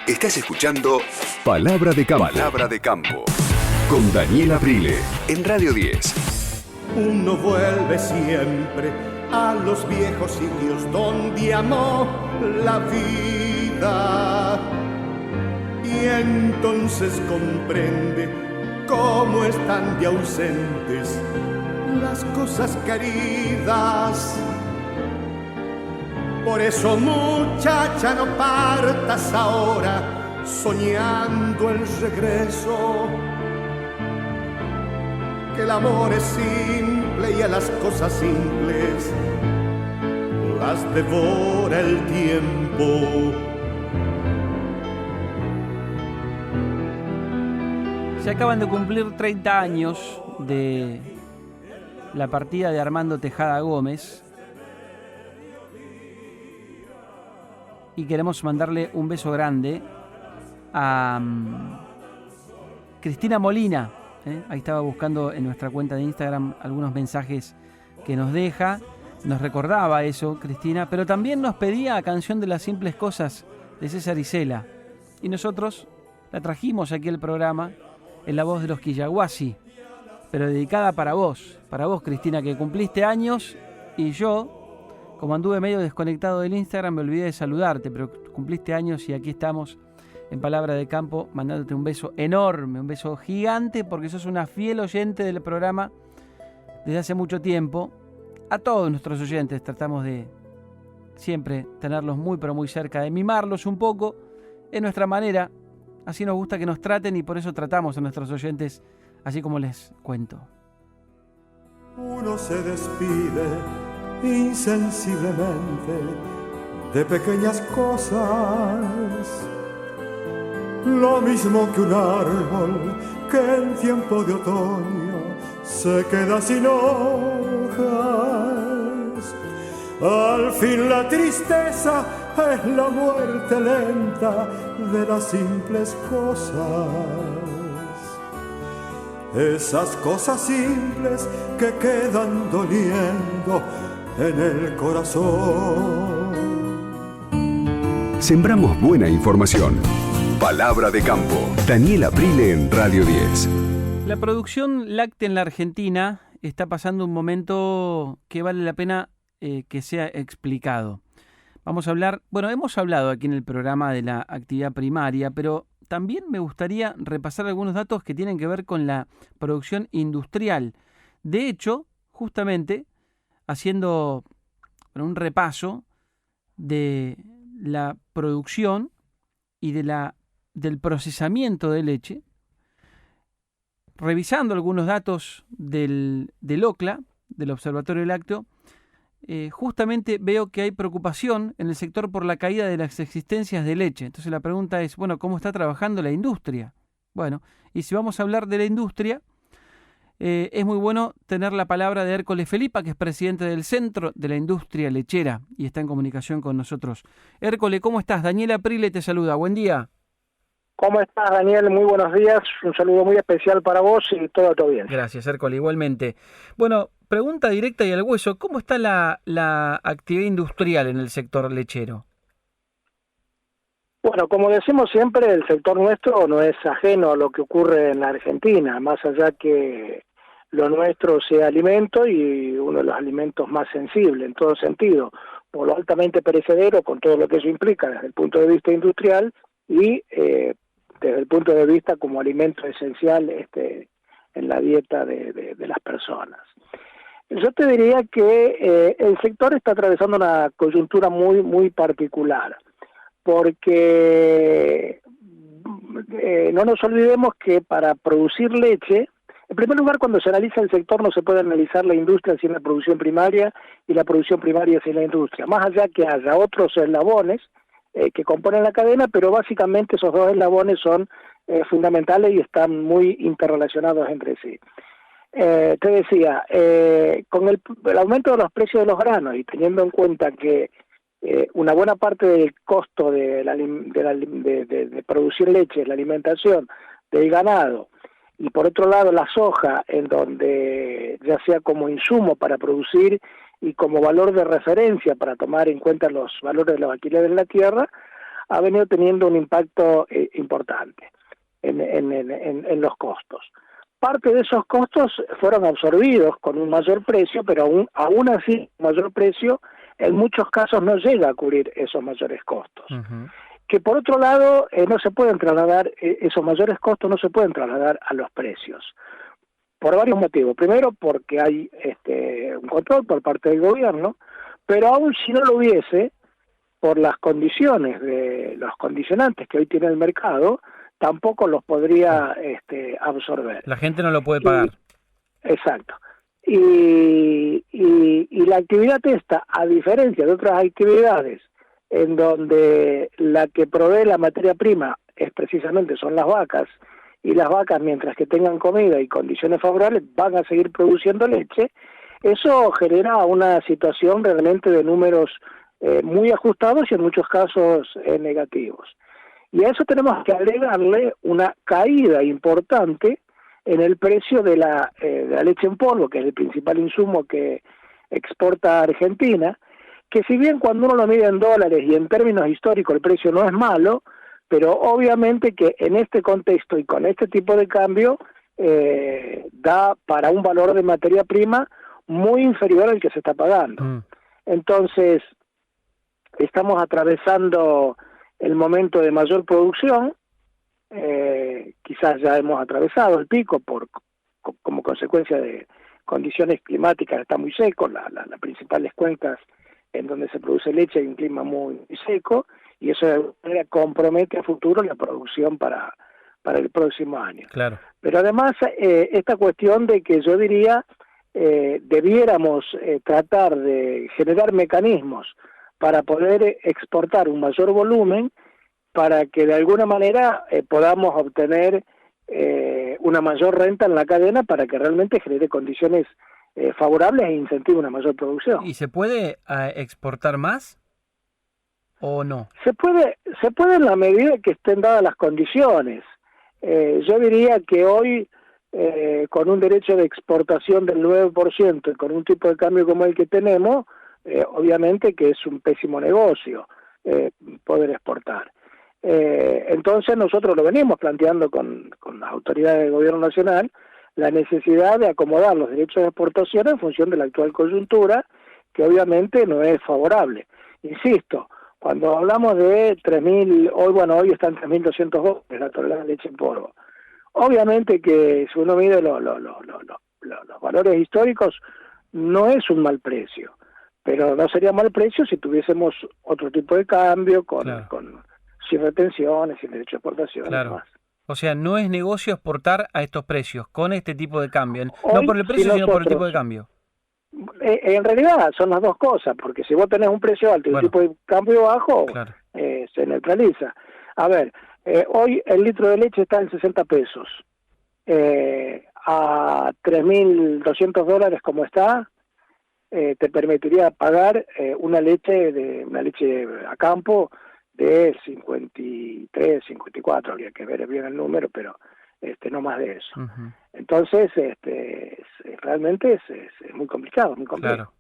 Estás escuchando Palabra de Campo. Palabra de Campo. Con Daniel Aprile, en Radio 10. Uno vuelve siempre a los viejos sitios donde amó la vida. Y entonces comprende cómo están de ausentes las cosas queridas. Por eso, muchacha, no partas ahora soñando el regreso. Que el amor es simple y a las cosas simples las devora el tiempo. Se acaban de cumplir 30 años de la partida de Armando Tejada Gómez y queremos mandarle un beso grande a Cristina Molina. Ahí estaba buscando en nuestra cuenta de Instagram algunos mensajes que nos deja. Nos recordaba eso, Cristina, pero también nos pedía Canción de las Simples Cosas de César Isela. Y nosotros la trajimos aquí al programa en la voz de los Quillahuasi, pero dedicada para vos, Cristina, que cumpliste años y yo, como anduve medio desconectado del Instagram, me olvidé de saludarte, pero cumpliste años y aquí estamos en Palabra de Campo, mandándote un beso enorme, un beso gigante, porque sos una fiel oyente del programa desde hace mucho tiempo. A todos nuestros oyentes tratamos de siempre tenerlos muy, pero muy cerca, de mimarlos un poco en nuestra manera. Así nos gusta que nos traten y por eso tratamos a nuestros oyentes así como les cuento. Uno se despide insensiblemente de pequeñas cosas. Lo mismo que un árbol que en tiempo de otoño se queda sin hojas. Al fin la tristeza es la muerte lenta de las simples cosas. Esas cosas simples que quedan doliendo en el corazón. Sembramos buena información. Palabra de Campo. Daniel Aprile en Radio 10. La producción láctea en la Argentina está pasando un momento que vale la pena que sea explicado. Vamos a hablar, hemos hablado aquí en el programa de la actividad primaria, pero también me gustaría repasar algunos datos que tienen que ver con la producción industrial. De hecho, justamente, haciendo un repaso de la producción y del procesamiento de leche, revisando algunos datos del OCLA, del Observatorio Lácteo, justamente veo que hay preocupación en el sector por la caída de las existencias de leche. Entonces la pregunta es, ¿cómo está trabajando la industria? Y si vamos a hablar de la industria, es muy bueno tener la palabra de Hércoles Felipa, que es presidente del Centro de la Industria Lechera y está en comunicación con nosotros. Hércoles, ¿cómo estás? Daniel Aprile te saluda. Buen día. ¿Cómo estás, Daniel? Muy buenos días. Un saludo muy especial para vos y todo bien. Gracias, Hércoles, igualmente. Pregunta directa y al hueso. ¿Cómo está la actividad industrial en el sector lechero? Como decimos siempre, el sector nuestro no es ajeno a lo que ocurre en la Argentina, más allá que lo nuestro sea alimento y uno de los alimentos más sensibles en todo sentido, por lo altamente perecedero, con todo lo que eso implica desde el punto de vista industrial y desde el punto de vista como alimento esencial en la dieta de las personas. Yo te diría que el sector está atravesando una coyuntura muy, muy particular, porque no nos olvidemos que para producir leche, en primer lugar, cuando se analiza el sector no se puede analizar la industria sin la producción primaria y la producción primaria sin la industria, más allá que haya otros eslabones que componen la cadena, pero básicamente esos dos eslabones son fundamentales y están muy interrelacionados entre sí. Te decía, con el aumento de los precios de los granos y teniendo en cuenta que una buena parte del costo de producir leche, la alimentación del ganado, y por otro lado la soja, en donde ya sea como insumo para producir y como valor de referencia para tomar en cuenta los valores de los alquileres de la tierra, ha venido teniendo un impacto importante en los costos. Parte de esos costos fueron absorbidos con un mayor precio, pero aún así, un mayor precio en muchos casos no llega a cubrir esos mayores costos. Ujú. Que por otro lado, no se pueden trasladar, esos mayores costos no se pueden trasladar a los precios, por varios motivos. Primero, porque hay un control por parte del gobierno, pero aún si no lo hubiese, por las condiciones de los condicionantes que hoy tiene el mercado, tampoco los podría absorber. La gente no lo puede pagar. Exacto. Y la actividad esta, a diferencia de otras actividades en donde la que provee la materia prima son las vacas, y las vacas, mientras que tengan comida y condiciones favorables, van a seguir produciendo leche, eso genera una situación realmente de números muy ajustados y en muchos casos negativos. Y a eso tenemos que agregarle una caída importante en el precio de la leche en polvo, que es el principal insumo que exporta Argentina, que si bien cuando uno lo mide en dólares y en términos históricos el precio no es malo, pero obviamente que en este contexto y con este tipo de cambio da para un valor de materia prima muy inferior al que se está pagando. Entonces, estamos atravesando el momento de mayor producción, quizás ya hemos atravesado el pico como consecuencia de condiciones climáticas, está muy seco, las principales cuencas en donde se produce leche hay un clima muy seco, y eso de alguna manera compromete a futuro la producción para el próximo año. Claro. Pero además, esta cuestión de que yo diría, debiéramos tratar de generar mecanismos para poder exportar un mayor volumen, para que de alguna manera podamos obtener una mayor renta en la cadena, para que realmente genere condiciones favorables e incentive una mayor producción. ¿Y se puede exportar más o no? Se puede en la medida que estén dadas las condiciones. Yo diría que hoy, con un derecho de exportación del 9% y con un tipo de cambio como el que tenemos, obviamente que es un pésimo negocio poder exportar. Entonces nosotros lo venimos planteando con las autoridades del gobierno nacional, la necesidad de acomodar los derechos de exportación en función de la actual coyuntura, que obviamente no es favorable. Insisto, cuando hablamos de 3.000, hoy están $3.200 la tonelada de leche en polvo. Obviamente que si uno mide los valores históricos, no es un mal precio, pero no sería mal precio si tuviésemos otro tipo de cambio, sin retenciones, sin derecho de exportación. Claro. Y demás. O sea, no es negocio exportar a estos precios, con este tipo de cambio. Hoy, no por el precio, sino por el tipo de cambio. En realidad son las dos cosas, porque si vos tenés un precio alto y un tipo de cambio bajo, claro, se neutraliza. A ver, hoy el litro de leche está en 60 pesos. A $3.200 como está, te permitiría pagar una leche a campo de 53, 54, habría que ver bien el número, pero no más de eso. Uh-huh. Entonces, realmente es muy complicado, muy complejo. Claro.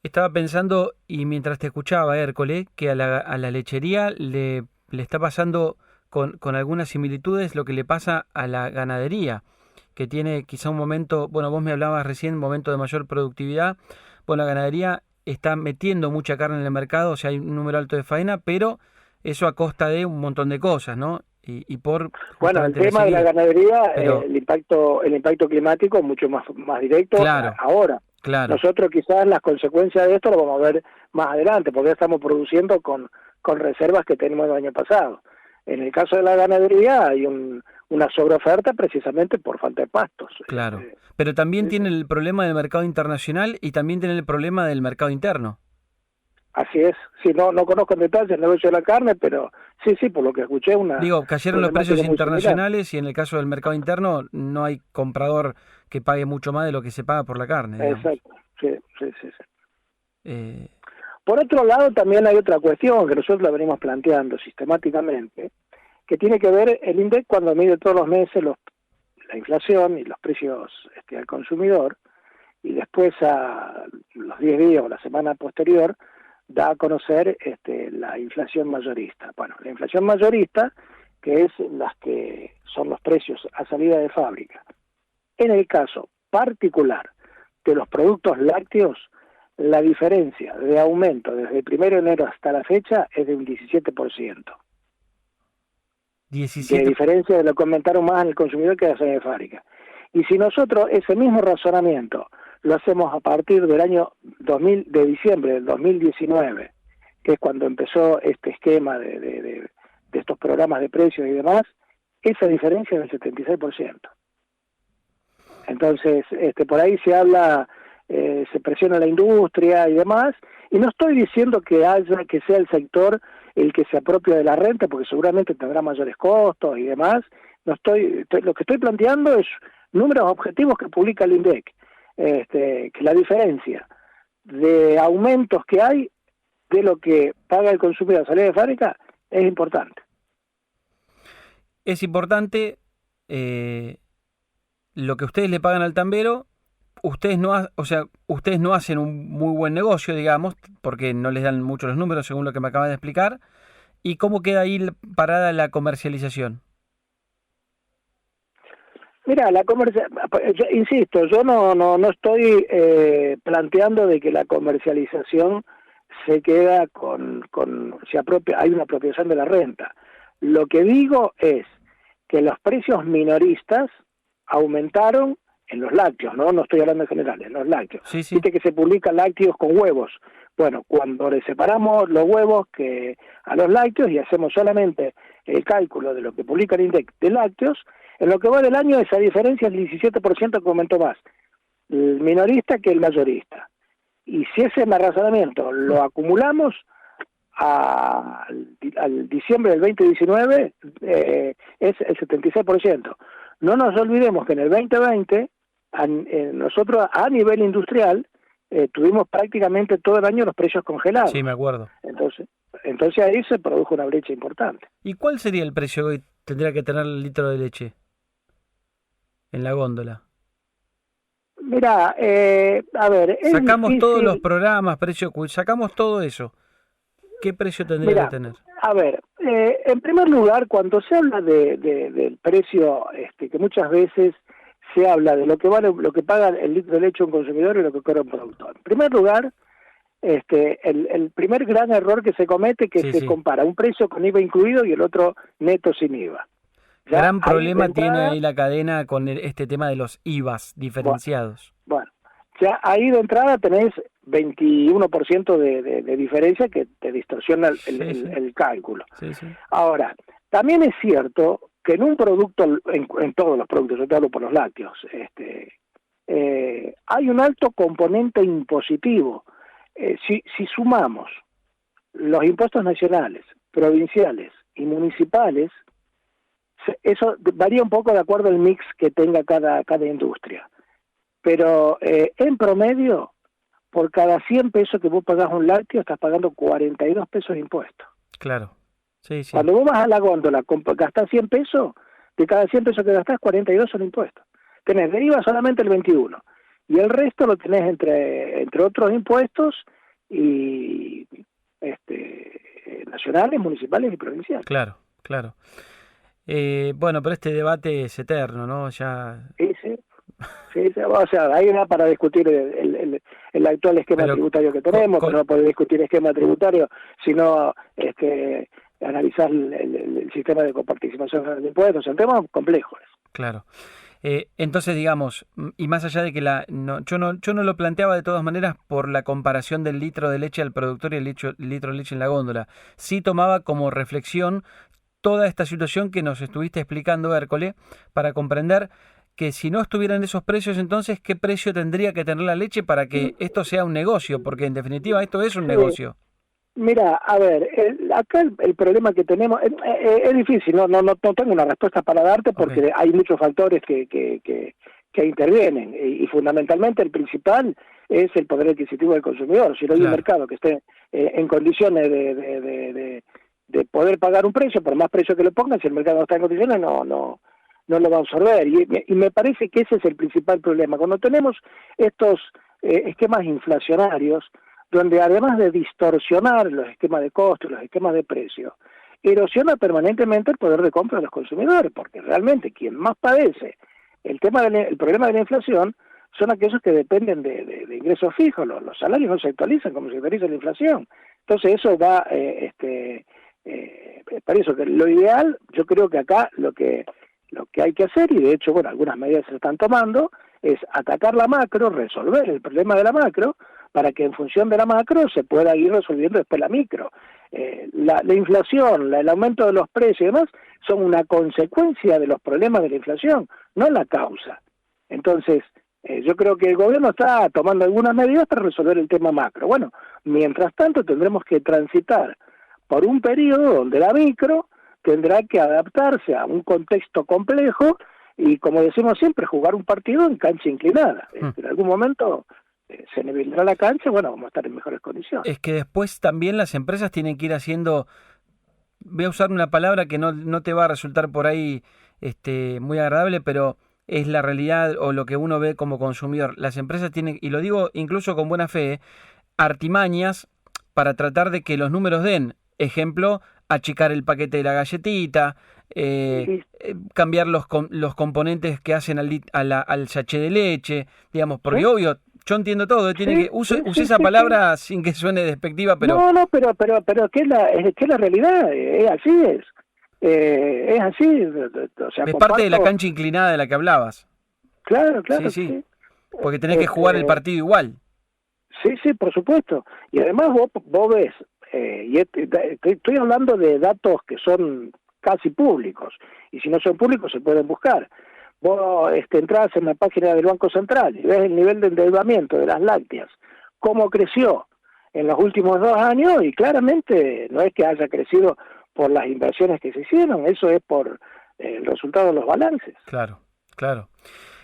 Estaba pensando, y mientras te escuchaba, Hércole, que a la lechería le está pasando con algunas similitudes lo que le pasa a la ganadería, que tiene quizá un momento, bueno, vos me hablabas recién, momento de mayor productividad. Bueno, la ganadería está metiendo mucha carne en el mercado, o sea, hay un número alto de faena, pero eso a costa de un montón de cosas, ¿no? Y por bueno, el tema de la ganadería, pero el impacto climático es mucho más directo. Claro, ahora. Claro. Nosotros quizás las consecuencias de esto lo vamos a ver más adelante, porque ya estamos produciendo con reservas que tenemos el año pasado. En el caso de la ganadería hay una sobreoferta precisamente por falta de pastos. Claro, pero también tiene el problema del mercado internacional y también tiene el problema del mercado interno. Así es. Sí, no conozco en detalle el negocio de la carne, pero sí, por lo que escuché cayeron los precios internacionales similar. Y en el caso del mercado interno no hay comprador que pague mucho más de lo que se paga por la carne. Digamos. Exacto, sí. Por otro lado, también hay otra cuestión que nosotros la venimos planteando sistemáticamente, que tiene que ver el INDEC cuando mide todos los meses la inflación y los precios al consumidor, y después a los 10 días o la semana posterior da a conocer la inflación mayorista. Bueno, la inflación mayorista, que es las que son los precios a salida de fábrica. En el caso particular de los productos lácteos, la diferencia de aumento desde el 1 de enero hasta la fecha es de un 17%. 17. De diferencia de lo que aumentaron más en el consumidor que a salida de fábrica. Y si nosotros ese mismo razonamiento lo hacemos a partir del año de diciembre del 2019, que es cuando empezó este esquema de estos programas de precios y demás, esa diferencia es del 76%. Entonces, por ahí se habla, se presiona la industria y demás, y no estoy diciendo que sea el sector el que se apropia de la renta, porque seguramente tendrá mayores costos y demás. Lo que estoy planteando es números objetivos que publica el INDEC, que la diferencia de aumentos que hay de lo que paga el consumidor a salida de fábrica es importante. Es importante lo que ustedes le pagan al tambero. Ustedes no hacen un muy buen negocio, digamos, porque no les dan mucho los números, según lo que me acaban de explicar. ¿Y cómo queda ahí parada la comercialización? Mira, yo insisto, yo no estoy planteando de que la comercialización se queda hay una apropiación de la renta. Lo que digo es que los precios minoristas aumentaron en los lácteos, no estoy hablando en general, en los lácteos. Sí. Viste que se publican lácteos con huevos. Bueno, cuando le separamos los huevos a los lácteos y hacemos solamente el cálculo de lo que publica el INDEC de lácteos, en lo que va del año esa diferencia es el 17% que aumentó más el minorista que el mayorista. Y si ese razonamiento lo acumulamos al diciembre del 2019, es el 76%. No nos olvidemos que en el 2020, nosotros a nivel industrial, tuvimos prácticamente todo el año los precios congelados. Sí, me acuerdo. Entonces ahí se produjo una brecha importante. ¿Y cuál sería el precio que hoy tendría que tener el litro de leche en la góndola? Mira, a ver... Sacamos todos los programas, sacamos todo eso. ¿Qué precio tendría que tener? A ver, en primer lugar, cuando se habla del precio, que muchas veces se habla de lo que paga el litro de leche un consumidor y lo que cobra un productor. En primer lugar, el primer gran error que se comete es que se compara un precio con IVA incluido y el otro neto sin IVA. Gran problema tiene ahí la cadena con este tema de los IVAs diferenciados. Bueno, ya ahí de entrada tenés 21% de diferencia que te distorsiona el cálculo. Sí. Ahora, también es cierto que en un producto, en todos los productos, yo te hablo por los lácteos, hay un alto componente impositivo. Si sumamos los impuestos nacionales, provinciales y municipales, eso varía un poco de acuerdo al mix que tenga cada industria. Pero en promedio, por cada 100 pesos que vos pagás un lácteo, estás pagando 42 pesos de impuestos. Claro. Sí. Cuando vos vas a la góndola, gastás 100 pesos, de cada 100 pesos que gastás, 42 son impuestos. Tenés de IVA solamente el 21. Y el resto lo tenés entre otros impuestos y nacionales, municipales y provinciales. Claro. Bueno, pero este debate es eterno, ¿no? Ya... Sí, o sea, ahí da para discutir el actual esquema tributario que tenemos, que no podés discutir esquema tributario, sino analizar el sistema de coparticipación de impuestos, son temas complejos. Claro. Entonces, digamos, y más allá de que yo no lo planteaba de todas maneras por la comparación del litro de leche al productor y el litro de leche en la góndola, sí tomaba como reflexión toda esta situación que nos estuviste explicando, Hércole, para comprender que si no estuvieran esos precios, entonces, ¿qué precio tendría que tener la leche para que esto sea un negocio? Porque en definitiva esto es un negocio. Mira, a ver, acá el problema que tenemos es difícil, no tengo una respuesta para darte porque hay muchos factores que intervienen y fundamentalmente el principal es el poder adquisitivo del consumidor. Si no hay un mercado que esté en condiciones de poder pagar un precio, por más precio que le pongan, si el mercado no está en condiciones, no lo va a absorber. Y me parece que ese es el principal problema. Cuando tenemos estos esquemas inflacionarios, donde además de distorsionar los esquemas de costos, los esquemas de precios, erosiona permanentemente el poder de compra de los consumidores, porque realmente quien más padece el problema de la inflación son aquellos que dependen de ingresos fijos. Los salarios no se actualizan como se actualiza la inflación. Entonces eso va, para eso que lo ideal, yo creo que acá lo que hay que hacer, y de hecho, bueno, algunas medidas se están tomando, es atacar la macro, resolver el problema de la macro, para que en función de la macro se pueda ir resolviendo después la micro. La inflación, el aumento de los precios y demás, son una consecuencia de los problemas de la inflación, no la causa. Entonces, yo creo que el gobierno está tomando algunas medidas para resolver el tema macro. Bueno, mientras tanto tendremos que transitar por un periodo donde la micro tendrá que adaptarse a un contexto complejo y, como decimos siempre, jugar un partido en cancha inclinada. En algún momento se nivelará la cancha, bueno, vamos a estar en mejores condiciones. Es que después también las empresas tienen que ir haciendo, voy a usar una palabra que no te va a resultar por ahí muy agradable, pero es la realidad o lo que uno ve como consumidor. Las empresas tienen, y lo digo incluso con buena fe, artimañas para tratar de que los números den. Ejemplo, achicar el paquete de la galletita, cambiar los componentes que hacen al sachet de leche, digamos, porque obvio, yo entiendo todo, tiene que usé esa palabra sin que suene despectiva, pero pero que es la realidad, es así. Es así, o sea, es parte de la cancha inclinada de la que hablabas. Claro. Sí. Porque tenés que jugar el partido igual. Sí, por supuesto. Y además vos ves, y estoy hablando de datos que son casi públicos, y si no son públicos se pueden buscar. Vos entras en la página del Banco Central y ves el nivel de endeudamiento de las lácteas, cómo creció en los últimos 2 años, y claramente no es que haya crecido por las inversiones que se hicieron, eso es por el resultado de los balances. Claro.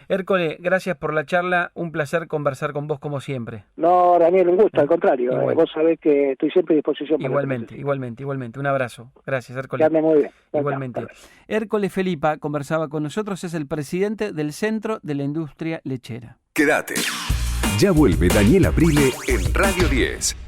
Hércole, gracias por la charla, un placer conversar con vos como siempre. No, Daniel, un gusto, al contrario, vos sabés que estoy siempre a disposición. Igualmente, un abrazo. Gracias, Hércole. Que ande muy bien. Igualmente. Hércole Felipa conversaba con nosotros, es el presidente del Centro de la Industria Lechera. Quédate. Ya vuelve Daniel Aprile en Radio 10.